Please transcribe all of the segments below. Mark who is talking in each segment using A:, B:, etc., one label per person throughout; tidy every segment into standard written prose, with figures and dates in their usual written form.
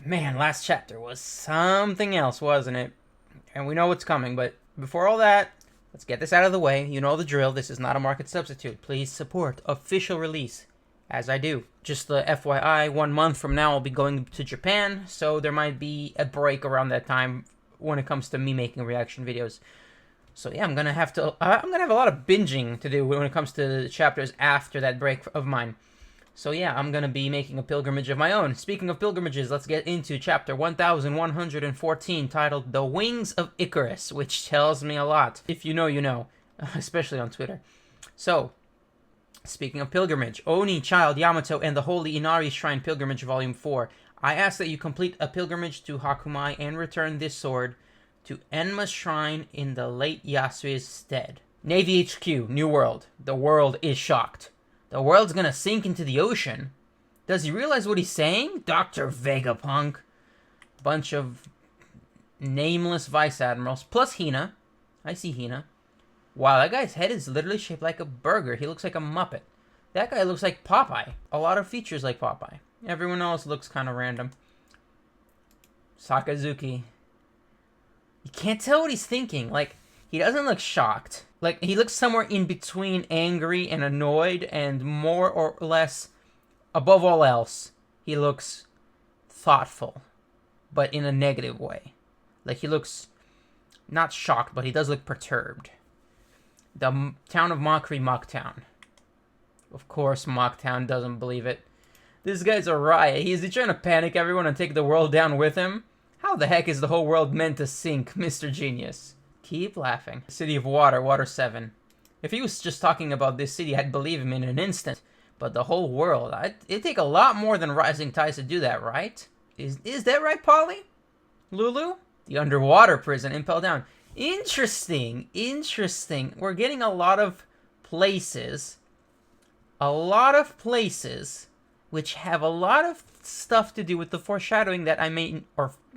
A: Man, last chapter was something else, wasn't it? And we know what's coming, but before all that, let's get this out of the way. You know the drill. This is not a market substitute. Please support official release, as I do. Just the FYI, 1 month from now I'll be going to Japan, so there might be a break around that time when it comes to me making reaction videos. So yeah, I'm gonna have a lot of binging to do when it comes to the chapters after that break of mine. So yeah, I'm gonna be making a pilgrimage of my own. Speaking of pilgrimages, let's get into chapter 1114, titled The Wings of Icarus, which tells me a lot. If you know, you know, especially on Twitter. So, speaking of pilgrimage, Oni, Child, Yamato, and the Holy Inari Shrine Pilgrimage Volume 4. I ask that you complete a pilgrimage to Hakumai and return this sword to Enma's shrine in the late Yasui's stead. Navy HQ, New World. The world is shocked. The world's gonna sink into the ocean. Does he realize what he's saying? Dr. Vegapunk. Bunch of nameless vice admirals. Plus Hina. I see Hina. Wow, that guy's head is literally shaped like a burger. He looks like a Muppet. That guy looks like Popeye. A lot of features like Popeye. Everyone else looks kind of random. Sakazuki. You can't tell what he's thinking. Like, he doesn't look shocked. Like, he looks somewhere in between angry and annoyed, and more or less, above all else, he looks thoughtful, but in a negative way. Like, he looks not shocked, but he does look perturbed. The town of Mockery, Mocktown. Of course, Mocktown doesn't believe it. This guy's a riot. Is he trying to panic everyone and take the world down with him? How the heck is the whole world meant to sink, Mr. Genius? Keep laughing. City of Water, Water 7. If he was just talking about this city, I'd believe him in an instant. But the whole world, it'd take a lot more than rising tides to do that, right? Is that right, Polly? Lulu? The underwater prison, Impel Down. Interesting, interesting. We're getting a lot of places which have a lot of stuff to do with the foreshadowing that I may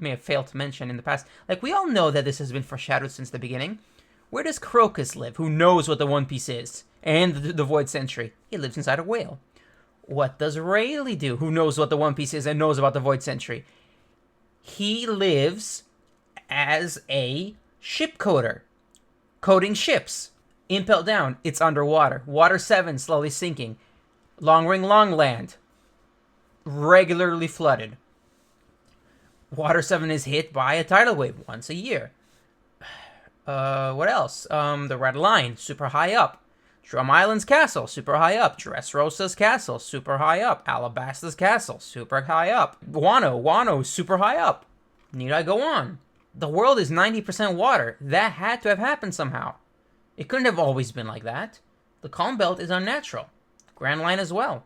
A: have failed to mention in the past. Like, we all know that this has been foreshadowed since the beginning. Where does Crocus live, who knows what the One Piece is? And the Void Sentry. He lives inside a whale. What does Rayleigh do, who knows what the One Piece is and knows about the Void Sentry? He lives as a ship coder, coding ships. Impel Down, it's underwater. Water 7, slowly sinking. Long Ring Longland, regularly flooded. Water 7 is hit by a tidal wave once a year. What else? The Red Line, super high up. Drum Island's castle, super high up. Dressrosa's castle, super high up. Alabasta's castle, super high up. Wano, super high up. Need I go on? The world is 90% water. That had to have happened somehow. It couldn't have always been like that. The calm belt is unnatural. Grand Line as well.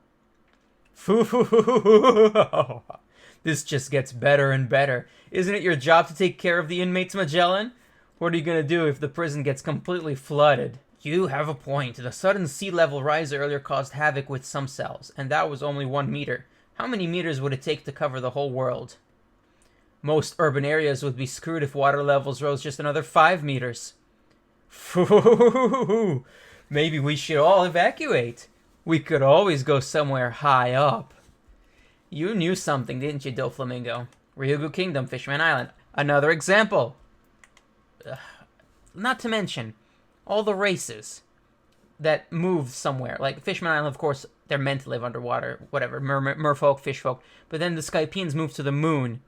A: This just gets better and better. Isn't it your job to take care of the inmates, Magellan? What are you gonna do if the prison gets completely flooded? You have a point. The sudden sea level rise earlier caused havoc with some cells, and that was only 1 meter. How many meters would it take to cover the whole world? Most urban areas would be screwed if water levels rose just another 5 meters. Maybe we should all evacuate. We could always go somewhere high up. You knew something, didn't you, Doflamingo? Ryugu Kingdom, Fishman Island. Another example. Not to mention, all the races that move somewhere. Like, Fishman Island, of course, they're meant to live underwater. Whatever, merfolk, fishfolk. But then the Skypeans moved to the moon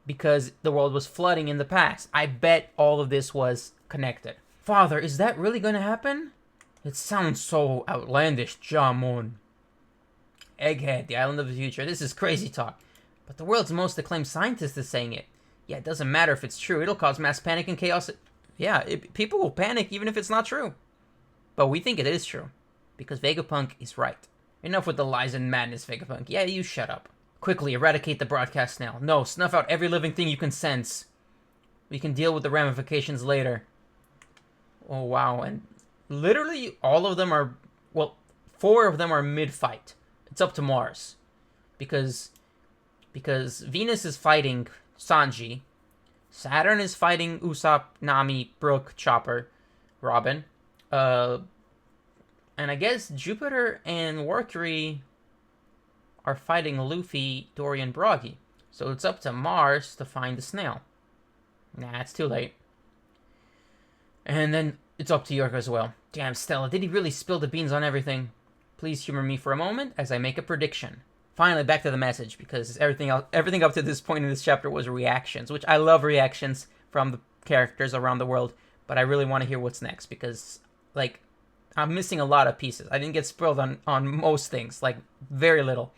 A: because the world was flooding in the past. I bet all of this was connected. Father, is that really going to happen? It sounds so outlandish, Jamon. Egghead, the island of the future. This is crazy talk. But the world's most acclaimed scientist is saying it. Yeah, it doesn't matter if it's true. It'll cause mass panic and chaos. Yeah, people will panic even if it's not true. But we think it is true. Because Vegapunk is right. Enough with the lies and madness, Vegapunk. Yeah, you shut up. Quickly, eradicate the broadcast now. No, snuff out every living thing you can sense. We can deal with the ramifications later. Oh, wow. And literally all of them are... Well, 4 of them are mid-fight. It's up to Mars. Because Venus is fighting Sanji. Saturn is fighting Usopp, Nami, Brook, Chopper, Robin. And I guess Jupiter and Mercury are fighting Luffy, Dory, and Broggy. So it's up to Mars to find the snail. Nah, it's too late. And then it's up to York as well. Damn, Stella, did he really spill the beans on everything? Please humor me for a moment as I make a prediction. Finally, back to the message, because everything up to this point in this chapter was reactions, which I love reactions from the characters around the world, but I really want to hear what's next, because, like, I'm missing a lot of pieces. I didn't get spoiled on most things, like, very little.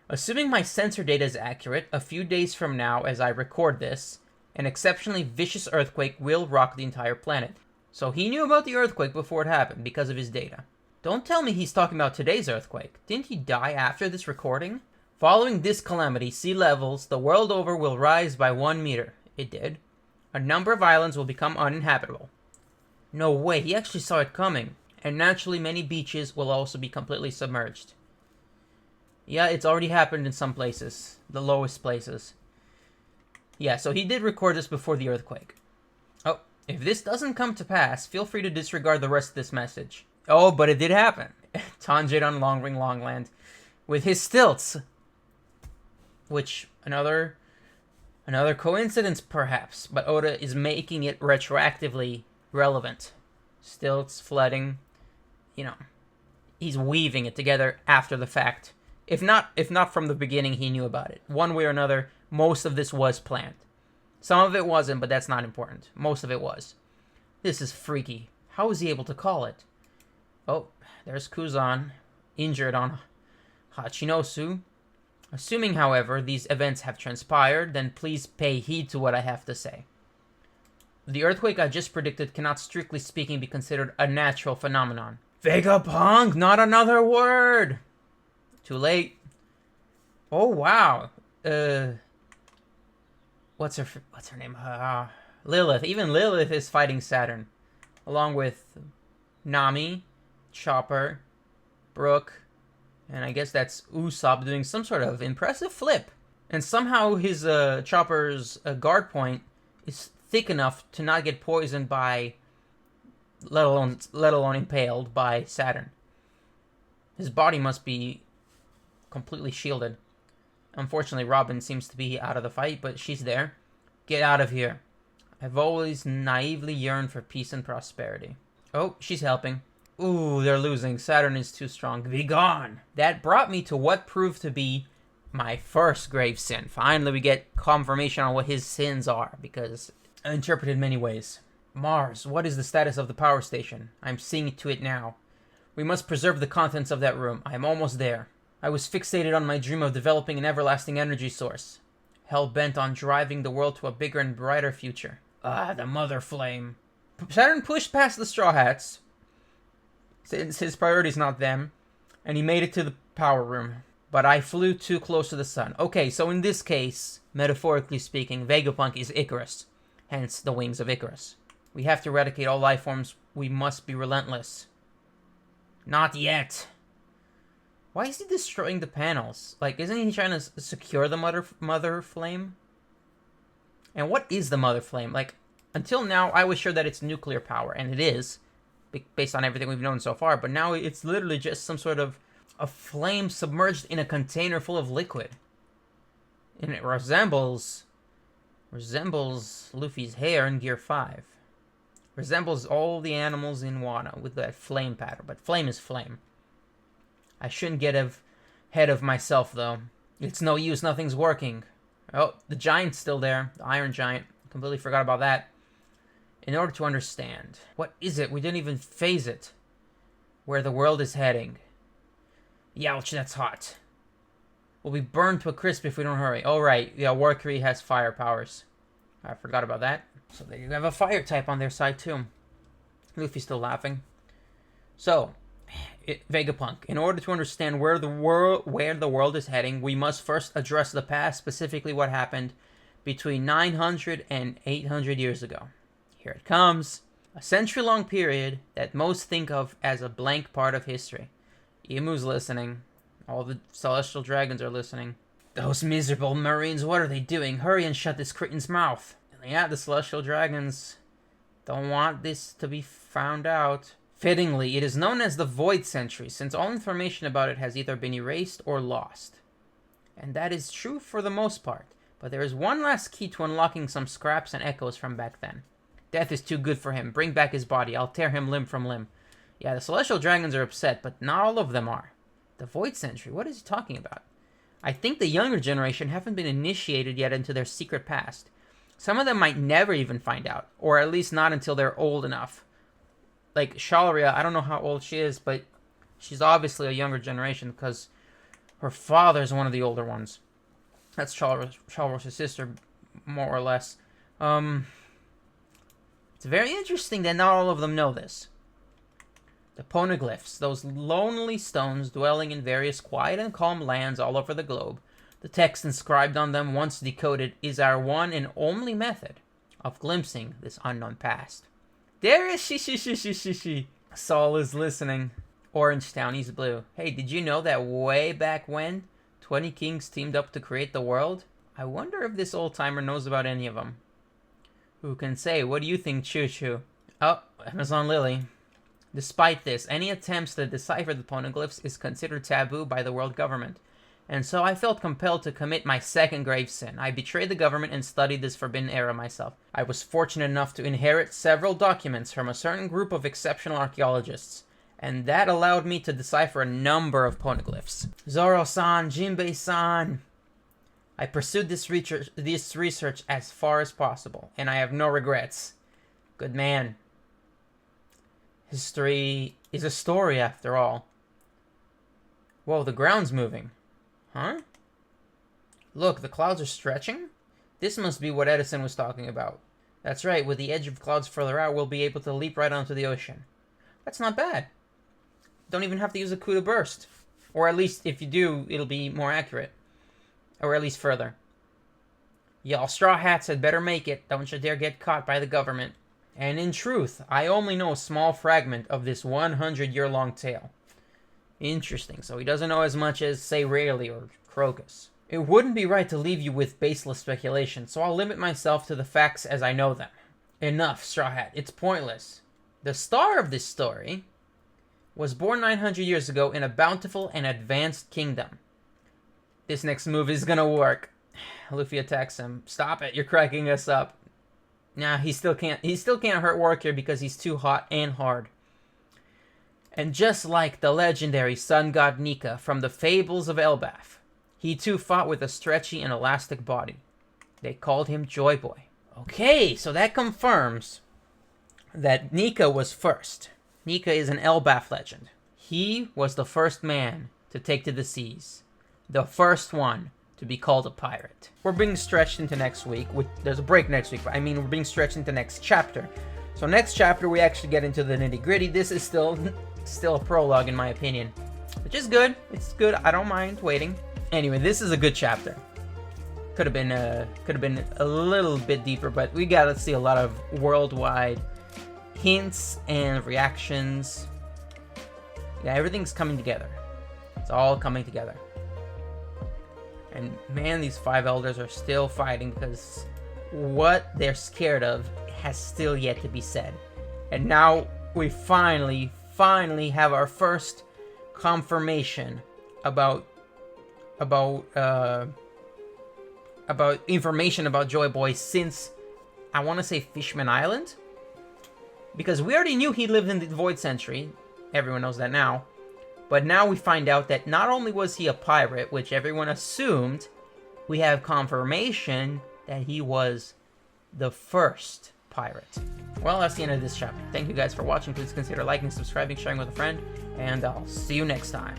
A: Assuming my sensor data is accurate, a few days from now, as I record this, an exceptionally vicious earthquake will rock the entire planet. So he knew about the earthquake before it happened because of his data. Don't tell me he's talking about today's earthquake. Didn't he die after this recording? Following this calamity, sea levels the world over will rise by 1 meter. It did. A number of islands will become uninhabitable. No way, he actually saw it coming. And naturally, many beaches will also be completely submerged. Yeah, it's already happened in some places. The lowest places. Yeah, so he did record this before the earthquake. Oh, if this doesn't come to pass, feel free to disregard the rest of this message. Oh, but it did happen. Tanjiro on Longring Longland. With his stilts. Which, another coincidence perhaps, but Oda is making it retroactively relevant. Stilts, flooding, he's weaving it together after the fact. If not from the beginning, he knew about it. One way or another, most of this was planned. Some of it wasn't, but that's not important. Most of it was. This is freaky. How was he able to call it? Oh, there's Kuzan, injured on Hachinosu. Assuming, however, these events have transpired, then please pay heed to what I have to say. The earthquake I just predicted cannot, strictly speaking, be considered a natural phenomenon. Vegapunk, not another word! Too late. Oh, wow. What's her name? Lilith. Even Lilith is fighting Saturn. Along with Nami, Chopper, Brook, and I guess that's Usopp doing some sort of impressive flip. And somehow his Chopper's guard point is thick enough to not get poisoned by, let alone impaled by Saturn. His body must be completely shielded. Unfortunately, Robin seems to be out of the fight, but she's there. Get out of here. I've always naively yearned for peace and prosperity. Oh, she's helping. Ooh, they're losing. Saturn is too strong. Be gone! That brought me to what proved to be my first grave sin. Finally, we get confirmation on what his sins are, because interpreted in many ways. Mars, what is the status of the power station? I'm seeing to it now. We must preserve the contents of that room. I am almost there. I was fixated on my dream of developing an everlasting energy source, hell-bent on driving the world to a bigger and brighter future. Ah, the mother flame. Saturn pushed past the Straw Hats, since his priority's not them, and he made it to the power room. But I flew too close to the sun. Okay, so in this case, metaphorically speaking, Vegapunk is Icarus, hence the Wings of Icarus. We have to eradicate all life forms. We must be relentless. Not yet. Why is he destroying the panels? Like, isn't he trying to secure the mother flame? And what is the mother flame? Like, until now, I was sure that it's nuclear power, and it is, based on everything we've known so far, but now it's literally just some sort of a flame submerged in a container full of liquid. And it resembles Luffy's hair in Gear 5. Resembles all the animals in Wano with that flame pattern, but flame is flame. I shouldn't get ahead of myself, though. It's no use, nothing's working. Oh, the giant's still there. The Iron Giant. Completely forgot about that. In order to understand. What is it? We didn't even phase it. Where the world is heading. Youch, that's hot. We'll be burned to a crisp if we don't hurry. Oh, right. Yeah, Warcree has fire powers. I forgot about that. So they have a fire type on their side, too. Luffy's still laughing. So, Vegapunk, in order to understand where the world is heading, we must first address the past, specifically what happened between 900 and 800 years ago. Here it comes. A century-long period that most think of as a blank part of history. Imu's listening. All the celestial dragons are listening. Those miserable marines, what are they doing? Hurry and shut this cretin's mouth. And yeah, the celestial dragons don't want this to be found out. Fittingly, it is known as the Void Century, since all information about it has either been erased or lost. And that is true for the most part. But there is one last key to unlocking some scraps and echoes from back then. Death is too good for him. Bring back his body. I'll tear him limb from limb. Yeah, the Celestial Dragons are upset, but not all of them are. The Void Century? What is he talking about? I think the younger generation haven't been initiated yet into their secret past. Some of them might never even find out, or at least not until they're old enough. Like Shalaria, I don't know how old she is, but she's obviously a younger generation because her father's one of the older ones. That's Shalros' sister, more or less. It's very interesting that not all of them know this. The poneglyphs, those lonely stones dwelling in various quiet and calm lands all over the globe. The text inscribed on them, once decoded, is our one and only method of glimpsing this unknown past. There is she. Saul is listening. Orange Town, he's blue. Hey, did you know that way back when 20 kings teamed up to create the world? I wonder if this old-timer knows about any of them. Who can say? What do you think, Choo Choo? Oh, Amazon Lily. Despite this, any attempts to decipher the poneglyphs is considered taboo by the world government. And so I felt compelled to commit my second grave sin. I betrayed the government and studied this forbidden era myself. I was fortunate enough to inherit several documents from a certain group of exceptional archaeologists, and that allowed me to decipher a number of poneglyphs. Zoro-san, Jinbei-san. I pursued this research as far as possible, and I have no regrets. Good man. History is a story, after all. Whoa, the ground's moving. Huh? Look, the clouds are stretching? This must be what Edison was talking about. That's right, with the edge of clouds further out, we'll be able to leap right onto the ocean. That's not bad. Don't even have to use a coup to burst. Or at least, if you do, it'll be more accurate. Or at least further. Y'all straw hats had better make it. Don't you dare get caught by the government. And in truth, I only know a small fragment of this 100-year-long tale. Interesting, so he doesn't know as much as, say, Rayleigh or Crocus. It wouldn't be right to leave you with baseless speculation, so I'll limit myself to the facts as I know them. Enough, Straw Hat, it's pointless. The star of this story was born 900 years ago in a bountiful and advanced kingdom. This next move is gonna work. Luffy attacks him. Stop it, you're cracking us up. Nah, he still can't hurt Work here because he's too hot and hard. And just like the legendary sun god Nika from the fables of Elbaf, he too fought with a stretchy and elastic body. They called him Joy Boy. Okay, so that confirms that Nika was first. Nika is an Elbaf legend. He was the first man to take to the seas. The first one to be called a pirate. We're being stretched into next week. There's a break next week, but I mean we're being stretched into next chapter. So next chapter we actually get into the nitty-gritty. This is still a prologue in my opinion, which is good. It's good. I don't mind waiting. Anyway, this is a good chapter. Could have been a little bit deeper, but we got to see a lot of worldwide hints and reactions. Yeah, everything's coming together. It's all coming together. And man, these 5 elders are still fighting because what they're scared of has still yet to be said. And now we finally have our first confirmation about information about Joy Boy since, I want to say, Fishman Island? Because we already knew he lived in the Void Century. Everyone knows that now. But now we find out that not only was he a pirate, which everyone assumed, we have confirmation that he was the first pirate. Well, that's the end of this chapter. Thank you guys for watching. Please consider liking, subscribing, sharing with a friend, and I'll see you next time.